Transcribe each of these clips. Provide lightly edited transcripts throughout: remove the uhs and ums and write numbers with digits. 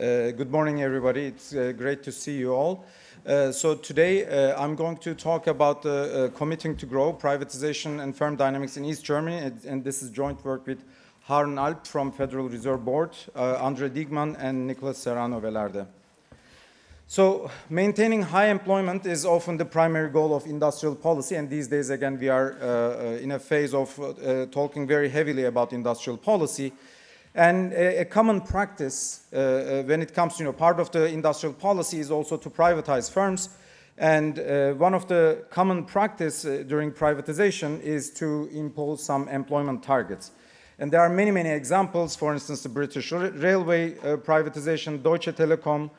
Good morning, everybody. It's great to see you all. So today I'm going to talk about committing to grow, privatization and firm dynamics in East Germany, and this is joint work with Harun Alp from Federal Reserve Board, Andre Diegmann and Nicolas Serrano Velarde. So maintaining high employment is often the primary goal of industrial policy, and these days again we are in a phase of talking very heavily about industrial policy. And a common practice when it comes to, part of the industrial policy is also to privatize firms. And one of the common practice during privatization is to impose some employment targets. And there are many, many examples. For instance, the British Railway privatization, Deutsche Telekom,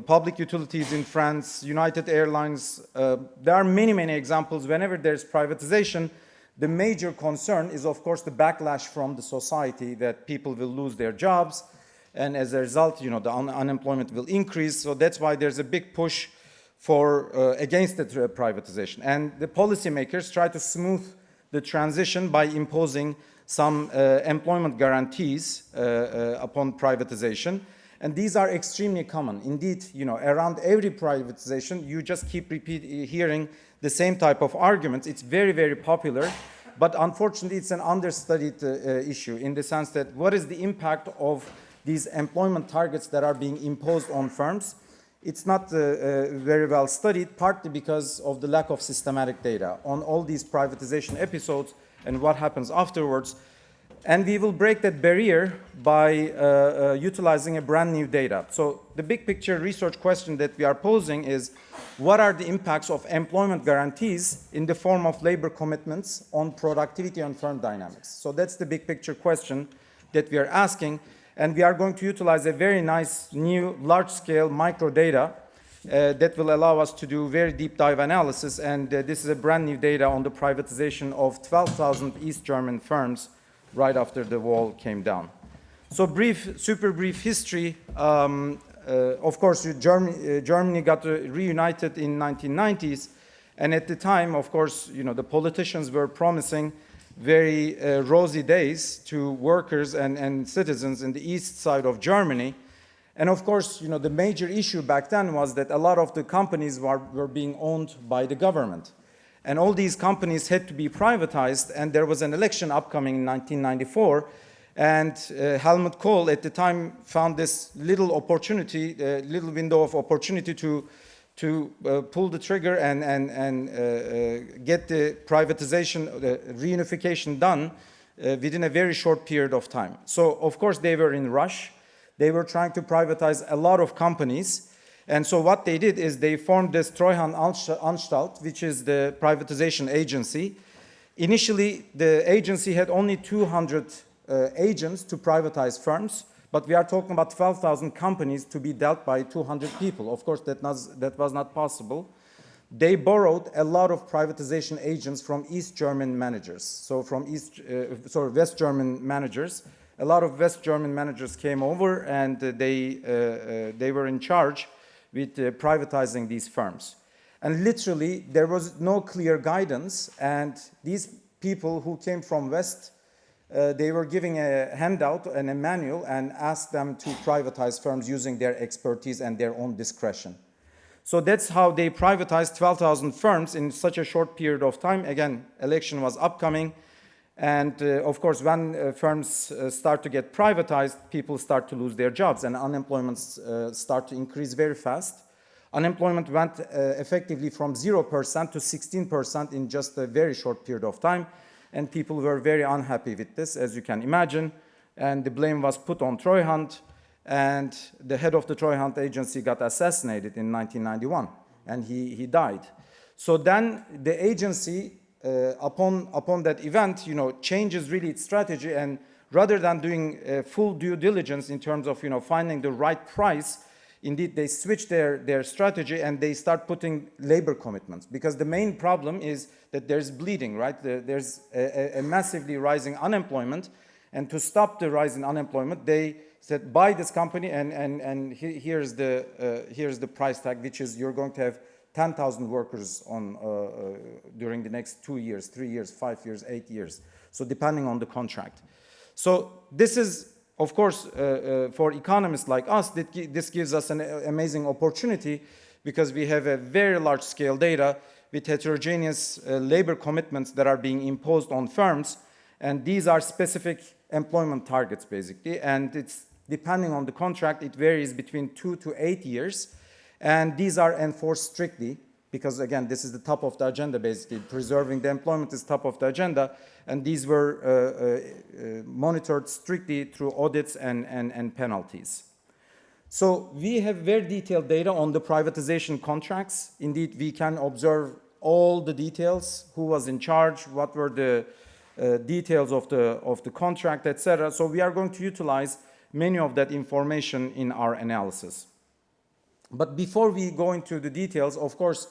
public utilities in France, United Airlines. There are many, many examples. Whenever there's privatization, the major concern is, of course, the backlash from the society that people will lose their jobs, and as a result, the unemployment will increase. So that's why there's a big push for against the privatization. And the policymakers try to smooth the transition by imposing some employment guarantees upon privatization. And these are extremely common. Indeed, around every privatization, you just keep hearing the same type of arguments. It's very, very popular, but unfortunately, it's an understudied issue in the sense that what is the impact of these employment targets that are being imposed on firms? It's not very well studied, partly because of the lack of systematic data on all these privatization episodes and what happens afterwards. And we will break that barrier by utilizing a brand new data. So the big picture research question that we are posing is, what are the impacts of employment guarantees in the form of labor commitments on productivity and firm dynamics? So that's the big picture question that we are asking. And we are going to utilize a very nice new large-scale micro data that will allow us to do very deep dive analysis. And this is a brand new data on the privatization of 12,000 East German firms right after the wall came down. So super brief history. Of course, Germany got reunited in 1990s, and at the time, of course, the politicians were promising very rosy days to workers and citizens in the east side of Germany. And of course, the major issue back then was that a lot of the companies were being owned by the government. And all these companies had to be privatized, and there was an election upcoming in 1994, and Helmut Kohl at the time found this little opportunity, little window of opportunity to pull the trigger and get the privatization, the reunification done within a very short period of time. So, of course, they were in rush. They were trying to privatize a lot of companies. And so what they did is they formed this Treuhandanstalt, which is the privatization agency. Initially, the agency had only 200 agents to privatize firms, but we are talking about 12,000 companies to be dealt by 200 people. Of course, that was not possible. They borrowed a lot of privatization agents from East German managers, so from West German managers. A lot of West German managers came over, and they were in charge with privatizing these firms. And literally, there was no clear guidance, and these people who came from West, they were giving a handout and a manual and asked them to privatize firms using their expertise and their own discretion. So that's how they privatized 12,000 firms in such a short period of time. Again, election was upcoming. And of course, when firms start to get privatized, people start to lose their jobs, and unemployment start to increase very fast. Unemployment went effectively from 0% to 16% in just a very short period of time, and people were very unhappy with this, as you can imagine. And the blame was put on Treuhand, and the head of the Treuhand agency got assassinated in 1991, and he died. So then the agency, upon that event, changes really its strategy, and rather than doing full due diligence in terms of, finding the right price, indeed they switch their strategy and they start putting labor commitments, because the main problem is that there's bleeding, right? There's a massively rising unemployment, and to stop the rise in unemployment, they said, buy this company, and here's the price tag, which is you're going to have 10,000 workers during the next 2 years, 3 years, 5 years, 8 years. So depending on the contract. So this is of course, for economists like us, this gives us an amazing opportunity because we have a very large scale data with heterogeneous labor commitments that are being imposed on firms. And these are specific employment targets, basically. And it's depending on the contract, it varies between 2 to 8 years. And these are enforced strictly because, again, this is the top of the agenda, basically. Preserving the employment is top of the agenda. And these were monitored strictly through audits and penalties. So we have very detailed data on the privatization contracts. Indeed, we can observe all the details, who was in charge, what were the details of the contract, etc. So we are going to utilize many of that information in our analysis. But before we go into the details, of course,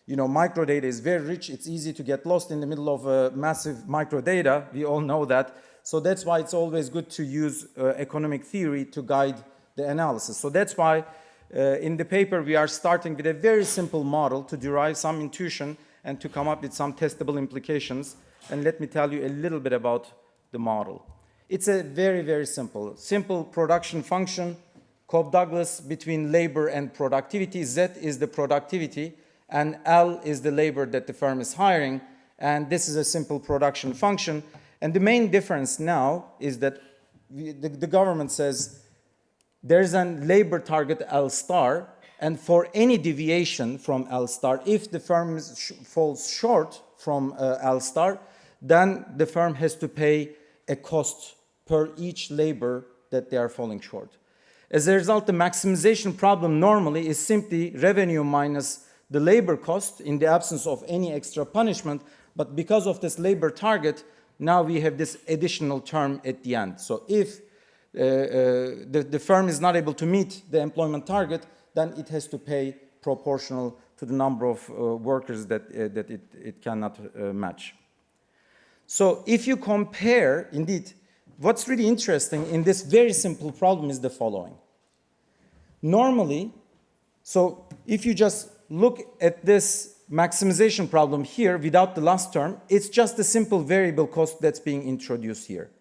you know, microdata is very rich. It's easy to get lost in the middle of massive microdata. We all know that. So that's why it's always good to use economic theory to guide the analysis. So that's why in the paper we are starting with a very simple model to derive some intuition and to come up with some testable implications. And let me tell you a little bit about the model. It's a very, very simple production function, Cobb-Douglas between labor and productivity. Z is the productivity, and L is the labor that the firm is hiring. And this is a simple production function. And the main difference now is that the government says there's a labor target L star, and for any deviation from L star, if the firm falls short from L star, then the firm has to pay a cost per each labor that they are falling short. As a result, the maximization problem normally is simply revenue minus the labor cost in the absence of any extra punishment, but because of this labor target, now we have this additional term at the end. So if the firm is not able to meet the employment target, then it has to pay proportional to the number of workers that it cannot match. So if you compare, indeed, what's really interesting in this very simple problem is the following. Normally, so if you just look at this maximization problem here without the last term, it's just a simple variable cost that's being introduced here.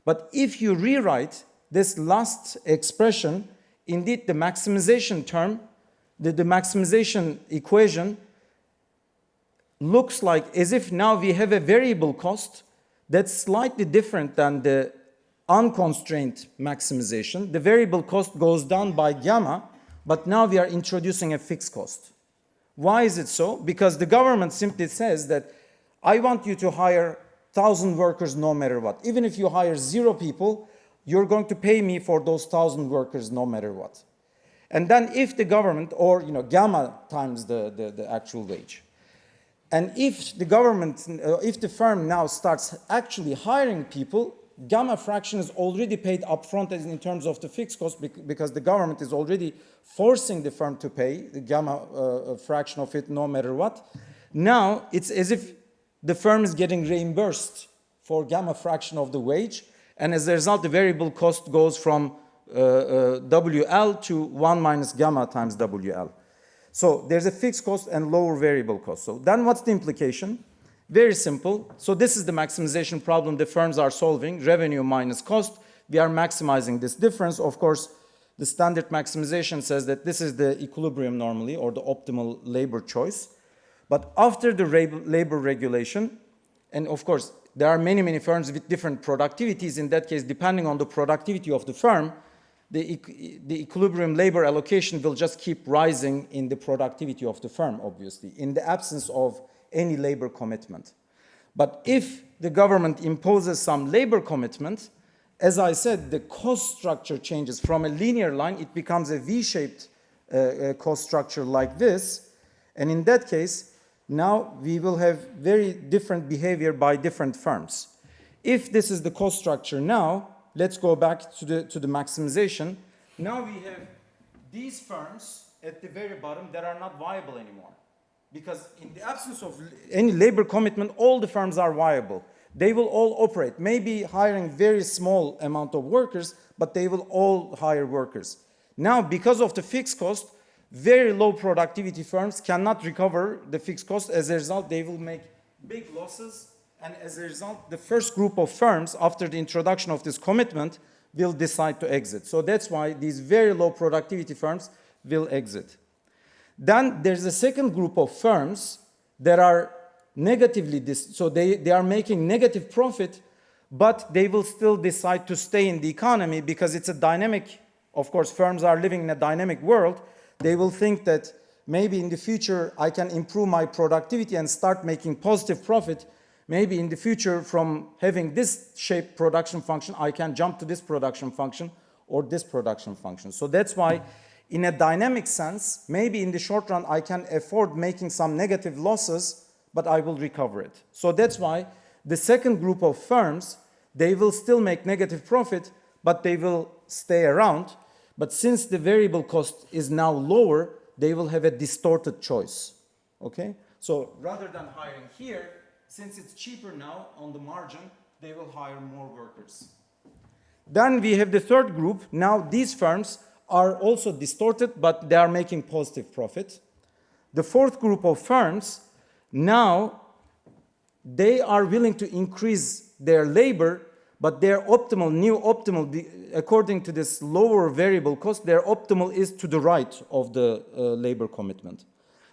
But if you rewrite this last expression, indeed the maximization term, the maximization equation looks like as if now we have a variable cost that's slightly different than the unconstrained maximization. The variable cost goes down by gamma, but now we are introducing a fixed cost. Why is it so? Because the government simply says that I want you to hire 1,000 workers no matter what. Even if you hire 0 people, you're going to pay me for those 1,000 workers no matter what. And then if the government, or gamma times the actual wage. And if the government, if the firm now starts actually hiring people, gamma fraction is already paid upfront in terms of the fixed cost because the government is already forcing the firm to pay the gamma fraction of it no matter what. Now it's as if the firm is getting reimbursed for gamma fraction of the wage, and as a result the variable cost goes from WL to 1 minus gamma times WL. So there's a fixed cost and lower variable cost. So then what's the implication? Very simple. So this is the maximization problem the firms are solving, revenue minus cost. We are maximizing this difference. Of course, the standard maximization says that this is the equilibrium normally, or the optimal labor choice. But after the labor regulation, and of course, there are many, many firms with different productivities. In that case, depending on the productivity of the firm, the equilibrium labor allocation will just keep rising in the productivity of the firm, obviously, in the absence of any labor commitment. But if the government imposes some labor commitment, as I said, the cost structure changes from a linear line, it becomes a V-shaped cost structure like this. And in that case, now we will have very different behavior by different firms. If this is the cost structure now, let's go back to the maximization. Now we have these firms at the very bottom that are not viable anymore. Because in the absence of any labor commitment, all the firms are viable. They will all operate, maybe hiring very small amount of workers, but they will all hire workers. Now, because of the fixed cost, very low productivity firms cannot recover the fixed cost. As a result, they will make big losses. And as a result, the first group of firms, after the introduction of this commitment, will decide to exit. So that's why these very low productivity firms will exit. Then there's a second group of firms that are negatively, so they are making negative profit, but they will still decide to stay in the economy because it's a dynamic, of course, firms are living in a dynamic world. They will think that maybe in the future I can improve my productivity and start making positive profit. Maybe in the future, from having this shape production function, I can jump to this production function or this production function. So that's why, in a dynamic sense, maybe in the short run, I can afford making some negative losses, but I will recover it. So that's why the second group of firms, they will still make negative profit, but they will stay around. But since the variable cost is now lower, they will have a distorted choice. Okay? So rather than hiring here, since it's cheaper now on the margin, they will hire more workers. Then we have the third group. Now these firms are also distorted, but they are making positive profit. The fourth group of firms, now they are willing to increase their labor, but their optimal, new optimal, according to this lower variable cost, their optimal is to the right of the labor commitment.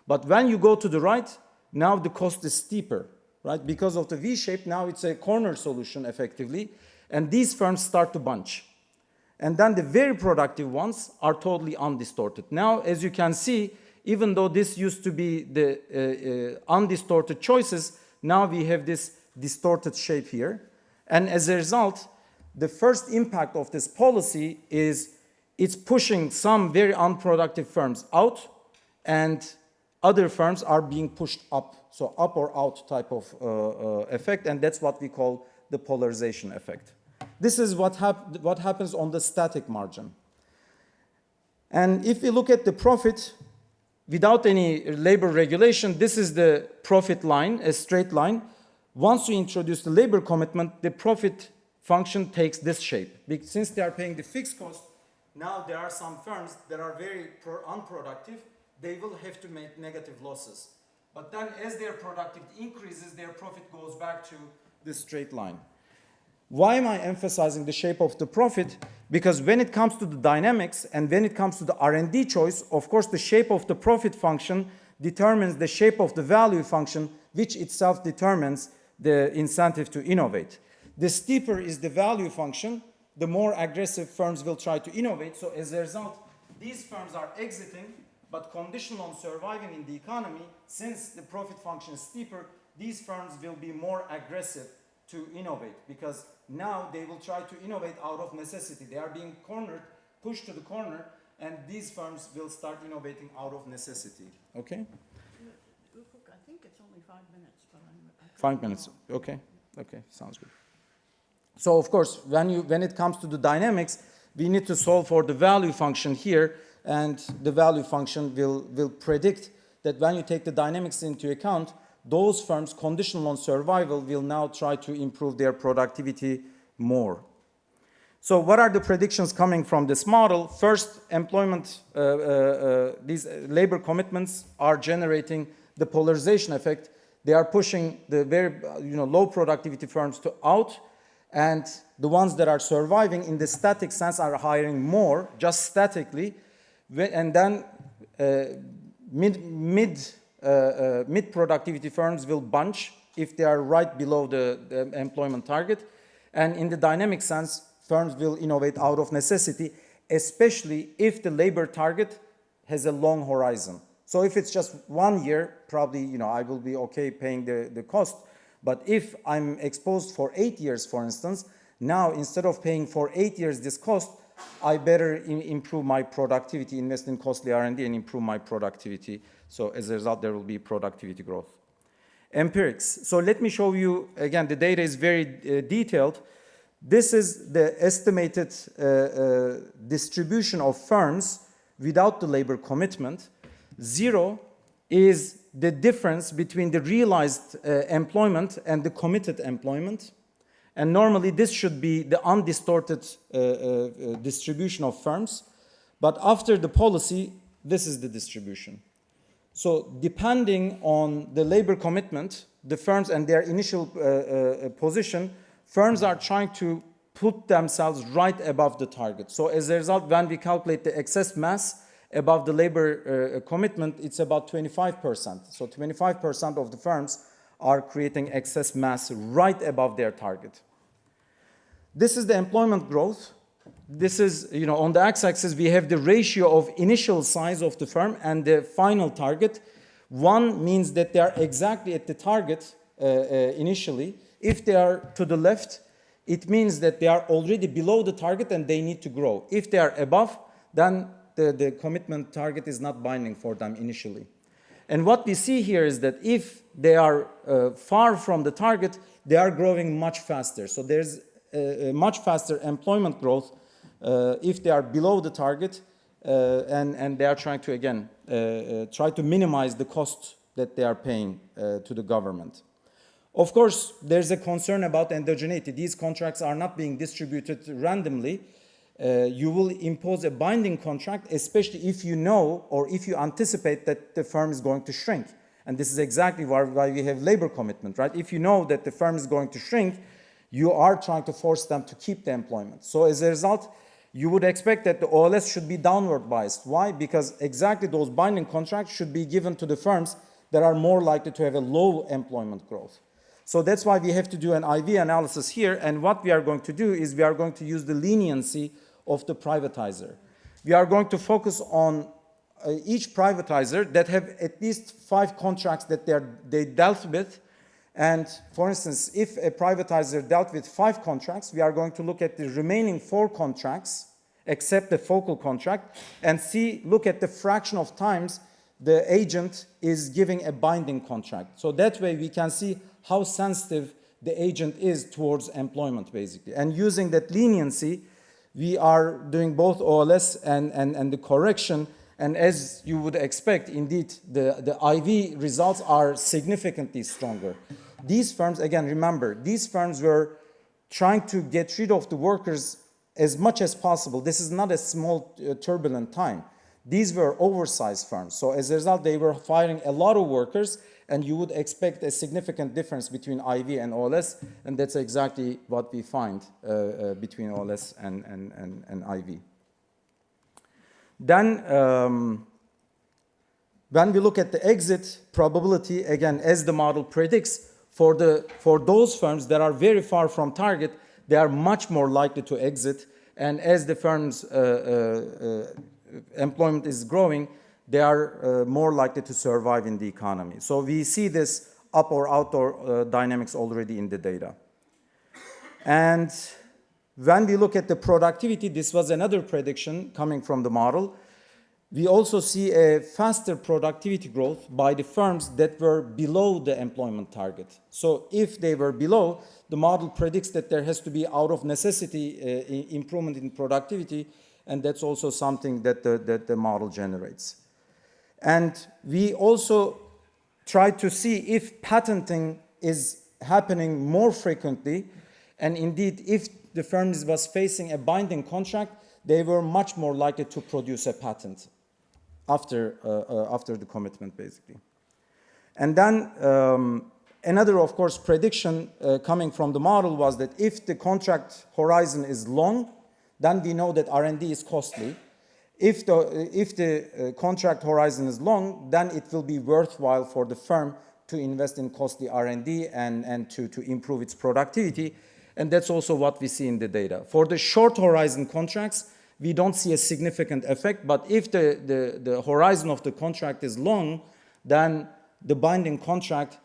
But when you go to the right, now the cost is steeper. Right? Because of the V shape, now it's a corner solution effectively, and these firms start to bunch. And then the very productive ones are totally undistorted. Now, as you can see, even though this used to be the undistorted choices, now we have this distorted shape here. And as a result, the first impact of this policy is it's pushing some very unproductive firms out, and other firms are being pushed up. So up or out type of effect, and that's what we call the polarization effect. This is what happens on the static margin. And if we look at the profit, without any labor regulation, this is the profit line, a straight line. Once you introduce the labor commitment, the profit function takes this shape. Since they are paying the fixed cost, now there are some firms that are very unproductive. They will have to make negative losses. But then as their productivity increases, their profit goes back to this straight line. Why am I emphasizing the shape of the profit? Because when it comes to the dynamics and when it comes to the R&D choice, of course, the shape of the profit function determines the shape of the value function, which itself determines the incentive to innovate. The steeper is the value function, the more aggressive firms will try to innovate. So as a result, these firms are exiting, but conditional on surviving in the economy, since the profit function is steeper, these firms will be more aggressive to innovate, because now they will try to innovate out of necessity. They are being cornered, pushed to the corner, and these firms will start innovating out of necessity. Okay? Ufuk, I think it's only 5 minutes, but I'm 5 minutes. Okay. Okay. Sounds good. So of course, when it comes to the dynamics, we need to solve for the value function here, and the value function will predict that when you take the dynamics into account, those firms conditional on survival will now try to improve their productivity more. So what are the predictions coming from this model? First, employment, these labor commitments are generating the polarization effect. They are pushing the very low productivity firms to out, and the ones that are surviving in the static sense are hiring more, just statically, and then mid productivity firms will bunch if they are right below the employment target. And in the dynamic sense, firms will innovate out of necessity, especially if the labor target has a long horizon. So if it's just 1 year, probably I will be okay paying the cost. But if I'm exposed for 8 years, for instance, now instead of paying for 8 years this cost, I better improve my productivity, invest in costly R&D and improve my productivity. So as a result, there will be productivity growth. Empirics. So let me show you, again, the data is very detailed. This is the estimated distribution of firms without the labor commitment. 0 is the difference between the realized employment and the committed employment. And normally this should be the undistorted distribution of firms. But after the policy, this is the distribution. So depending on the labor commitment, the firms and their initial position, firms are trying to put themselves right above the target. So as a result, when we calculate the excess mass above the labor commitment, it's about 25%. So 25% of the firms are creating excess mass right above their target. This is the employment growth. This is, on the x-axis, we have the ratio of initial size of the firm and the final target. One means that they are exactly at the target initially. If they are to the left, it means that they are already below the target and they need to grow. If they are above, then the commitment target is not binding for them initially. And what we see here is that if they are far from the target, they are growing much faster. So there's a much faster employment growth if they are below the target and they are trying to, again, try to minimize the cost that they are paying to the government. Of course, there's a concern about endogeneity. These contracts are not being distributed randomly. You will impose a binding contract, especially if you know or if you anticipate that the firm is going to shrink. And this is exactly why we have labor commitment, right? If you know that the firm is going to shrink, you are trying to force them to keep the employment. So as a result, you would expect that the OLS should be downward biased. Why? Because exactly those binding contracts should be given to the firms that are more likely to have a low employment growth. So that's why we have to do an IV analysis here, and what we are going to do is we are going to use the leniency of the privatizer. We are going to focus on each privatizer that have at least 5 contracts that they dealt with, and for instance, if a privatizer dealt with 5 contracts, we are going to look at the remaining 4 contracts, except the focal contract, and look at the fraction of times the agent is giving a binding contract. So that way we can see how sensitive the agent is towards employment, basically. And using that leniency, we are doing both OLS and the correction. And as you would expect, indeed, the IV results are significantly stronger. These firms, again, remember, these firms were trying to get rid of the workers as much as possible. This is not a small, turbulent time. These were oversized firms. So as a result, they were firing a lot of workers, and you would expect a significant difference between IV and OLS, and that's exactly what we find between OLS and IV. Then, when we look at the exit probability, again, as the model predicts, for those firms that are very far from target, they are much more likely to exit, and as the firm's employment is growing, they are more likely to survive in the economy. So we see this up or outdoor dynamics already in the data. And when we look at the productivity, this was another prediction coming from the model. We also see a faster productivity growth by the firms that were below the employment target. So if they were below, the model predicts that there has to be out of necessity improvement in productivity, and that's also something that the model generates. And we also try to see if patenting is happening more frequently, and indeed, if the firm was facing a binding contract, they were much more likely to produce a patent after the commitment, basically. And then another, of course, prediction coming from the model was that if the contract horizon is long, then we know that R&D is costly. If the contract horizon is long, then it will be worthwhile for the firm to invest in costly R&D and to improve its productivity. And that's also what we see in the data. For the short horizon contracts, we don't see a significant effect, but if the horizon of the contract is long, then the binding contract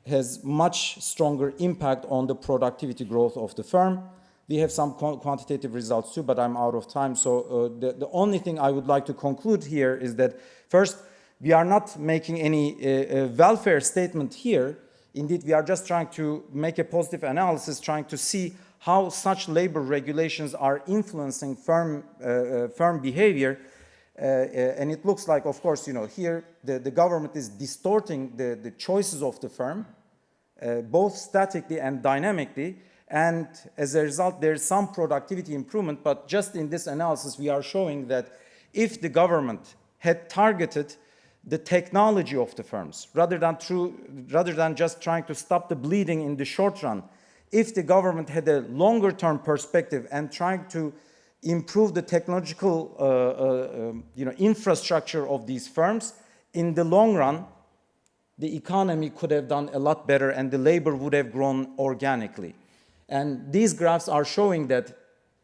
has much stronger impact on the productivity growth of the firm. We have some quantitative results too, but I'm out of time. So the only thing I would like to conclude here is that, first, we are not making any welfare statement here. Indeed, we are just trying to make a positive analysis, trying to see how such labor regulations are influencing firm behavior. And it looks like, of course, here the government is distorting the choices of the firm, both statically and dynamically. And as a result, there's some productivity improvement, but just in this analysis, we are showing that if the government had targeted the technology of the firms, rather than just trying to stop the bleeding in the short run, if the government had a longer term perspective and trying to improve the technological infrastructure of these firms, in the long run, the economy could have done a lot better and the labor would have grown organically. And these graphs are showing that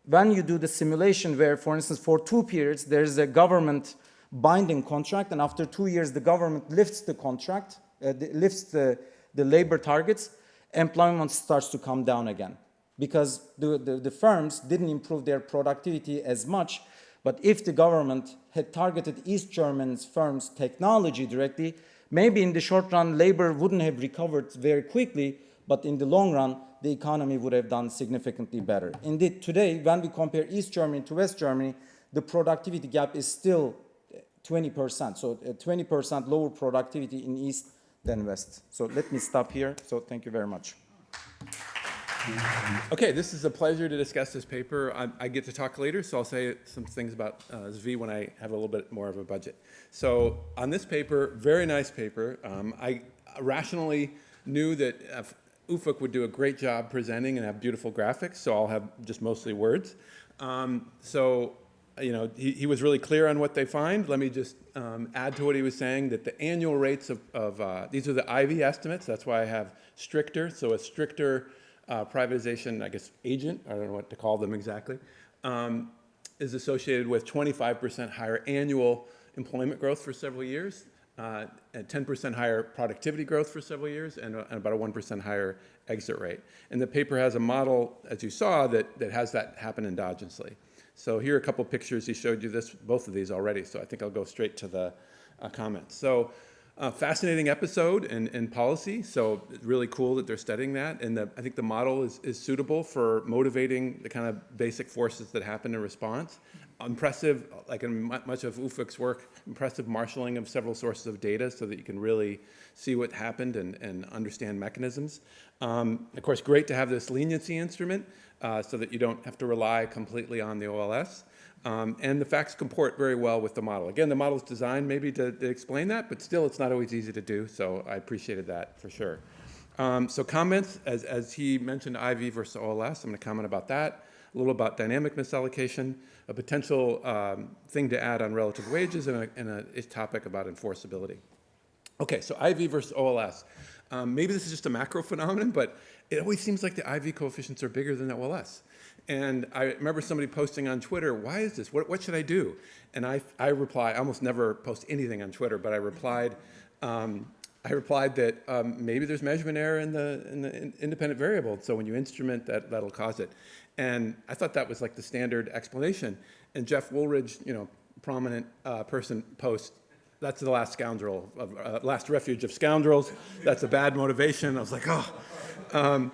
when you do the simulation where, for instance, for 2 periods, there's a government binding contract, and after 2 years, the government lifts the contract, lifts the labor targets, employment starts to come down again. Because the firms didn't improve their productivity as much, but if the government had targeted East Germany's firms' technology directly, maybe in the short run, labor wouldn't have recovered very quickly, but in the long run, the economy would have done significantly better. Indeed, today, when we compare East Germany to West Germany, the productivity gap is still 20%. So 20% lower productivity in East than West. So let me stop here. So thank you very much. Okay, this is a pleasure to discuss this paper. I get to talk later, so I'll say some things about Zvi when I have a little bit more of a budget. So on this paper, very nice paper, I rationally knew that Ufuk would do a great job presenting and have beautiful graphics, so I'll have just mostly words. He was really clear on what they find. Let me just add to what he was saying, that the annual rates of these are the IV estimates, that's why I have stricter, so a stricter privatization, I guess, agent, I don't know what to call them exactly, is associated with 25% higher annual employment growth for several years, and 10% higher productivity growth for several years, and about a 1% higher exit rate. And the paper has a model, as you saw, that has that happen endogenously. So here are a couple pictures. He showed you both of these already, so I think I'll go straight to the comments. So fascinating episode in policy, so really cool that they're studying that. And I think the model is suitable for motivating the kind of basic forces that happen in response. Impressive, like in much of Ufuk's work, impressive marshaling of several sources of data so that you can really see what happened and understand mechanisms. Of course, great to have this leniency instrument so that you don't have to rely completely on the OLS. And the facts comport very well with the model. Again, the model is designed maybe to explain that, but still it's not always easy to do, so I appreciated that for sure. So comments, as he mentioned IV versus OLS, I'm going to comment about that, a little about dynamic misallocation, a potential thing to add on relative wages, and a topic about enforceability. Okay, so IV versus OLS. Maybe this is just a macro phenomenon, but it always seems like the IV coefficients are bigger than the OLS. And I remember somebody posting on Twitter, why is this? What should I do? And I reply, I almost never post anything on Twitter, but I replied that maybe there's measurement error in the independent variable. So when you instrument that, that'll cause it. And I thought that was like the standard explanation. And Jeff Woolridge, prominent person, posts, that's the last scoundrel, last refuge of scoundrels. That's a bad motivation. I was like, oh.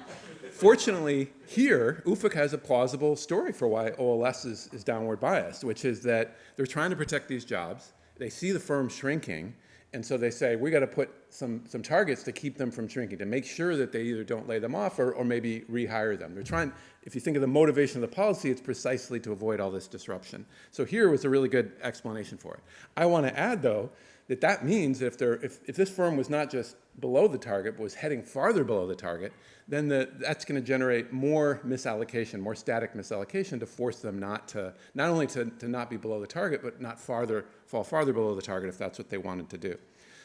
Fortunately, here, Ufuk has a plausible story for why OLS is downward biased, which is that they're trying to protect these jobs. They see the firm shrinking, and so they say, we got to put some targets to keep them from shrinking, to make sure that they either don't lay them off or maybe rehire them. They're trying, if you think of the motivation of the policy, it's precisely to avoid all this disruption. So here was a really good explanation for it. I want to add, though, that means if this firm was not just below the target, but was heading farther below the target, then that's going to generate more misallocation, more static misallocation to force them not only to not be below the target, but not fall farther below the target if that's what they wanted to do.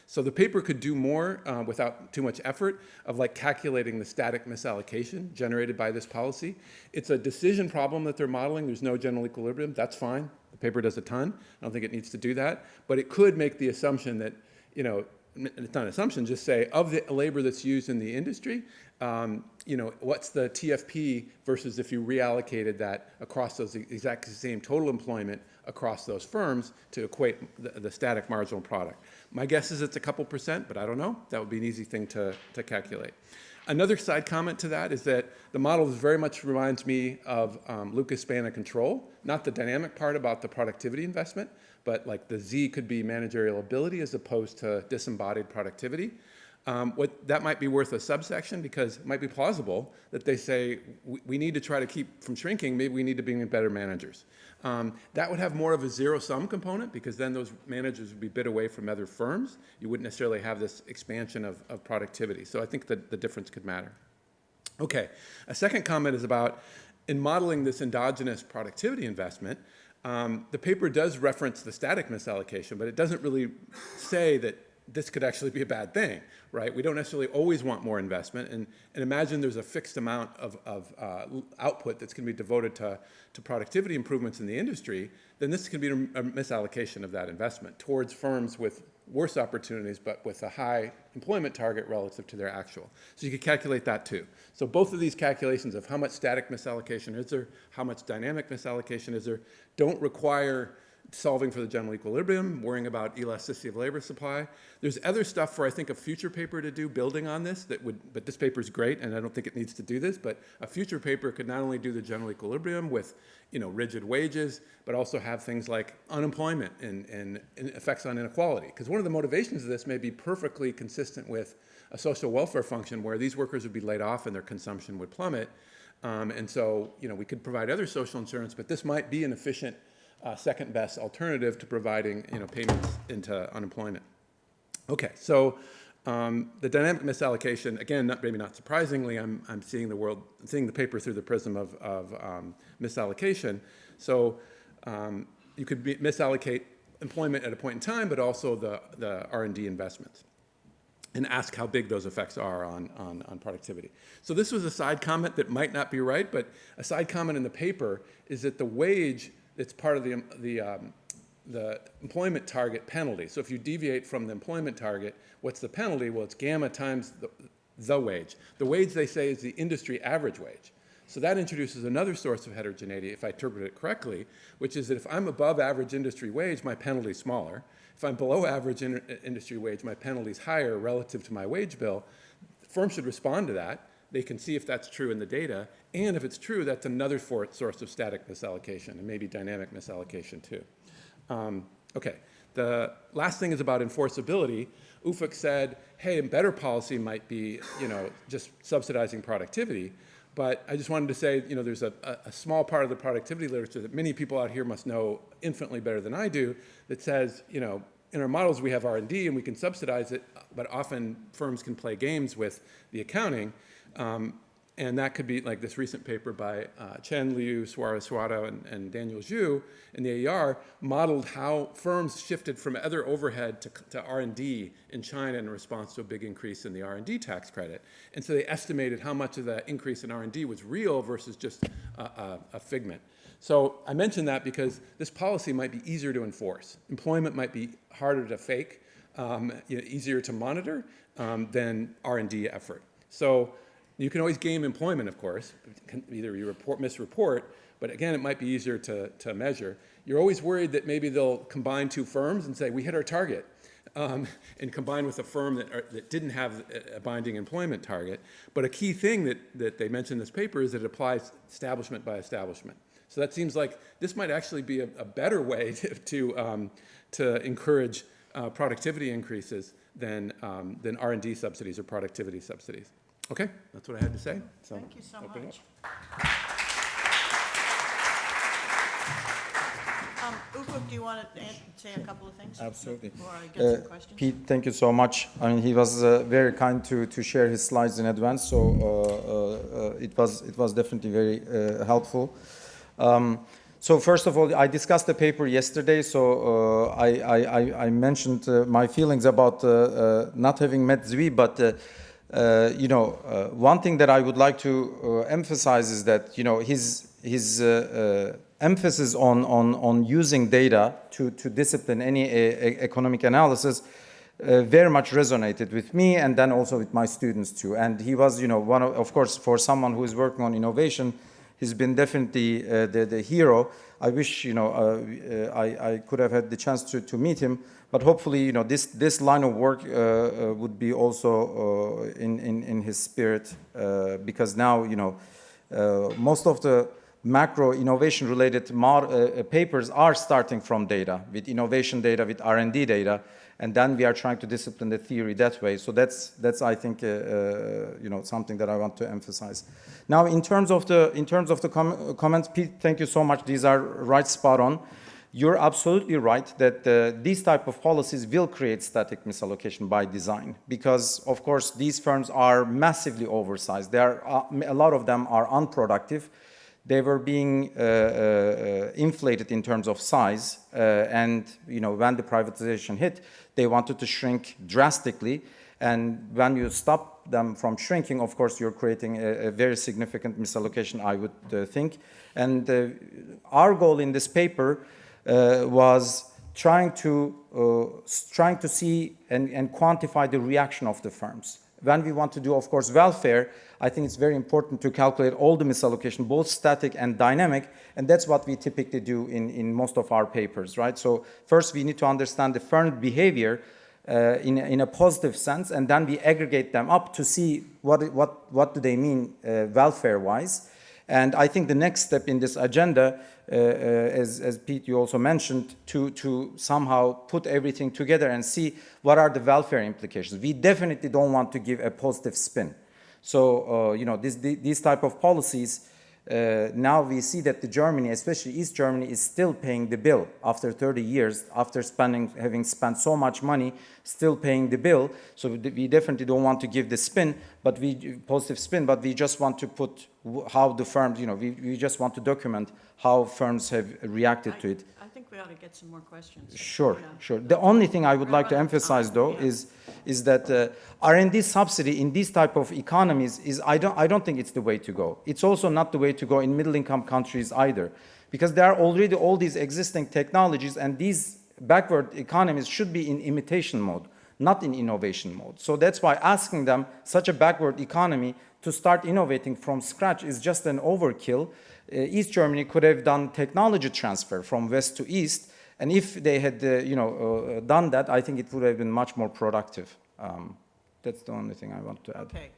So the paper could do more without too much effort of like calculating the static misallocation generated by this policy. It's a decision problem that they're modeling. There's no general equilibrium. That's fine. The paper does a ton. I don't think it needs to do that. But it could make the assumption that, it's not an assumption, just say of the labor that's used in the industry, what's the TFP versus if you reallocated that across those exact same total employment across those firms to equate the static marginal product. My guess is it's a couple percent, but I don't know. That would be an easy thing to calculate. Another side comment to that is that the model very much reminds me of Lucas span of control, not the dynamic part about the productivity investment, but like the Z could be managerial ability as opposed to disembodied productivity. That might be worth a subsection because it might be plausible that they say we need to try to keep from shrinking, maybe we need to be better managers. That would have more of a zero-sum component because then those managers would be bid away from other firms. You wouldn't necessarily have this expansion of productivity. So I think that the difference could matter. Okay, a second comment is about, in modeling this endogenous productivity investment, the paper does reference the static misallocation, but it doesn't really say that this could actually be a bad thing, right? We don't necessarily always want more investment, and imagine there's a fixed amount of output that's going to be devoted to productivity improvements in the industry, then this can be a misallocation of that investment towards firms with worse opportunities, but with a high employment target relative to their actual. So you could calculate that too. So both of these calculations of how much static misallocation is there, how much dynamic misallocation is there, don't require solving for the general equilibrium, worrying about elasticity of labor supply. There's other stuff for, I think, a future paper to do building on this that would, but this paper is great, and I don't think it needs to do this, but a future paper could not only do the general equilibrium with, rigid wages, but also have things like unemployment and effects on inequality. Because one of the motivations of this may be perfectly consistent with a social welfare function where these workers would be laid off and their consumption would plummet. And so, we could provide other social insurance, but this might be an efficient second best alternative to providing payments into unemployment. Okay, so the dynamic misallocation, again, maybe not surprisingly, I'm seeing the paper through the prism of misallocation. So you could misallocate employment at a point in time, but also the R&D investments, and ask how big those effects are on productivity. So this was a side comment that might not be right, but a side comment in the paper is that the wage that's part of the employment target penalty. So if you deviate from the employment target, what's the penalty? Well, it's gamma times the wage. The wage, they say, is the industry average wage. So that introduces another source of heterogeneity, if I interpret it correctly, which is that if I'm above average industry wage, my penalty is smaller. If I'm below average industry wage, my penalty is higher relative to my wage bill. Firms should respond to that. They can see if that's true in the data, and if it's true, that's another source of static misallocation, and maybe dynamic misallocation too. Okay, the last thing is about enforceability. Ufuk said, hey, a better policy might be, just subsidizing productivity, but I just wanted to say, there's a small part of the productivity literature that many people out here must know infinitely better than I do that says, in our models we have R&D and we can subsidize it, but often firms can play games with the accounting. And that could be like this recent paper by Chen Liu, Suarez-Suarez, and Daniel Zhu in the AER modeled how firms shifted from other overhead to R&D in China in response to a big increase in the R&D tax credit. And so they estimated how much of the increase in R&D was real versus just a figment. So I mention that because this policy might be easier to enforce. Employment might be harder to fake, easier to monitor than R&D effort. So you can always game employment, of course. Either you misreport, but again, it might be easier to measure. You're always worried that maybe they'll combine two firms and say, we hit our target, and combine with a firm that didn't have a binding employment target. But a key thing that they mention in this paper is that it applies establishment by establishment. So that seems like this might actually be a better way to encourage productivity increases than R&D subsidies or productivity subsidies. Okay, that's what I had to say. So, Thank you so much. Ufuk, do you want to say a couple of things? Absolutely. Before I get some questions? Pete, thank you so much. I mean, he was very kind to share his slides in advance, so it was definitely very helpful. So first of all, I discussed the paper yesterday, so I mentioned my feelings about not having met Zvi, but one thing that I would like to emphasize is that his emphasis on using data to discipline any economic analysis very much resonated with me, and then also with my students too. And he was, one of course, for someone who is working on innovation, he's been definitely the hero. I wish, I could have had the chance to meet him, but hopefully, this line of work would be also in his spirit, because now, most of the macro innovation related papers are starting from data, with innovation data, with R&D data, and then we are trying to discipline the theory that way. So that's I think something that I want to emphasize. Now, in terms of the comments, Pete, thank you so much. These are right spot on. You're absolutely right that these type of policies will create static misallocation by design because, of course, these firms are massively oversized. They are, a lot of them are unproductive. They were being inflated in terms of size, and when the privatization hit, they wanted to shrink drastically. And when you stop them from shrinking, of course, you're creating a very significant misallocation, I would think. And our goal in this paper was trying to see and quantify the reaction of the firms. When we want to do, of course, welfare, I think it's very important to calculate all the misallocation, both static and dynamic, and that's what we typically do in most of our papers, right? So first we need to understand the firm behavior in a positive sense, and then we aggregate them up to see what do they mean welfare-wise. And I think the next step in this agenda, as Pete, you also mentioned, to somehow put everything together and see what are the welfare implications. We definitely don't want to give a positive spin. So, these type of policies, now we see that Germany, especially East Germany, is still paying the bill after 30 years, after having spent so much money, still paying the bill. So we definitely don't want to give the spin, positive spin, but we just want to put how the firms, we just want to document how firms have reacted to it. I think we ought to get some more questions. Sure, sure. The only thing I would like to emphasize, though, is that R&D subsidy in these type of economies I don't think it's the way to go. It's also not the way to go in middle-income countries either, because there are already all these existing technologies, and these backward economies should be in imitation mode, not in innovation mode. So that's why asking them, such a backward economy, to start innovating from scratch is just an overkill. East Germany could have done technology transfer from west to east, and if they had, done that, I think it would have been much more productive. That's the only thing I want to add. Okay.